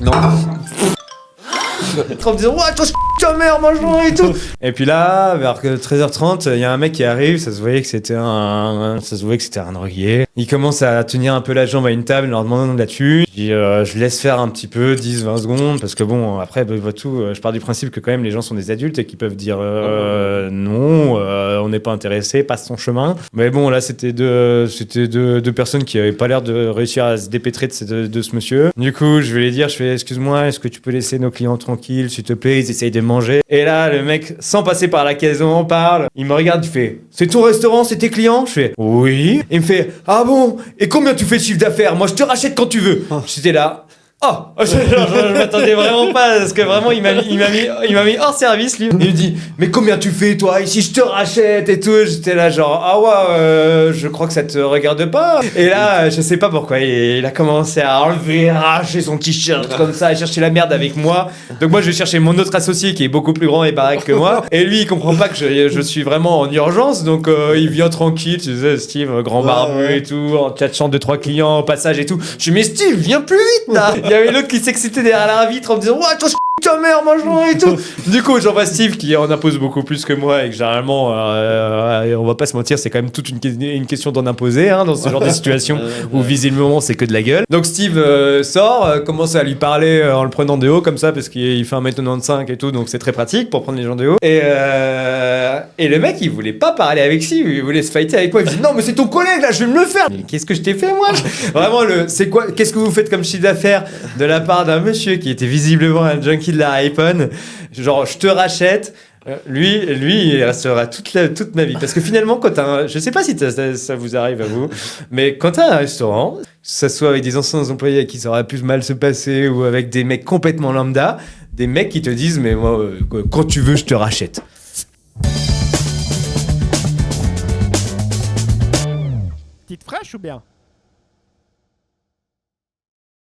Non. En me disant ouais toi ta mère mange-moi et tout. Et puis là vers 13h30 il y a un mec qui arrive, ça se voyait que c'était un drogué. Il commence à tenir un peu la jambe à une table en leur demandant de la thune. Je laisse faire un petit peu 10-20 secondes parce que bon après je pars du principe que quand même les gens sont des adultes et qu'ils peuvent dire non, on n'est pas intéressé, passe son chemin. Mais bon là c'était deux personnes qui avaient pas l'air de réussir à se dépêtrer de ce monsieur. Du coup je vais les dire, excuse-moi, est-ce que tu peux laisser nos clients tranquilles s'il te plaît, ils essayent de manger. Et là le mec sans passer par la caisse on parle, il me regarde, il fait c'est ton restaurant, c'est tes clients? Je fais oui. Il me fait ah bon, et combien tu fais de chiffre d'affaires? Moi je te rachète quand tu veux. J'étais là. Oh, je m'attendais vraiment pas parce que vraiment il m'a mis hors service lui. Il me dit mais combien tu fais toi ici, je te rachète et tout. J'étais là genre ah ouais je crois que ça te regarde pas. Et là je sais pas pourquoi il a commencé à enlever, arracher son t-shirt comme ça, à chercher la merde avec moi. Donc moi je vais chercher mon autre associé qui est beaucoup plus grand et baraque que moi. Et lui il comprend pas que je suis vraiment en urgence, donc il vient tranquille, tu sais Steve grand barbu et tout, en tchatchant 2-3 clients au passage et tout. Je dis mais Steve viens plus vite là. Il y avait l'autre qui s'excitait derrière la vitre en me disant ouais toi ta mère mange-moi et tout. Du coup j'envoie Steve qui en impose beaucoup plus que moi et que généralement on va pas se mentir, c'est quand même toute une question d'en imposer dans ce genre de situation où visiblement c'est que de la gueule. Donc Steve sort, commence à lui parler en le prenant de haut comme ça parce qu'il fait 1m95 et tout, donc c'est très pratique pour prendre les gens de haut. Et le mec il voulait pas parler avec Steve, il voulait se fighter avec moi. Il dit non mais c'est ton collègue là, je vais me le faire. Mais qu'est-ce que je t'ai fait moi? Vraiment c'est quoi, qu'est-ce que vous faites comme chiffre d'affaires de la part d'un monsieur qui était visiblement un junkie de la iPhone, genre je te rachète. Lui il restera toute ma vie parce que finalement quand je sais pas si ça vous arrive à vous, mais quand t'as un restaurant, que ça soit avec des anciens employés à qui ça aurait pu mal se passer ou avec des mecs complètement lambda, des mecs qui te disent mais moi quand tu veux je te rachète. Petite fraîche ou bien?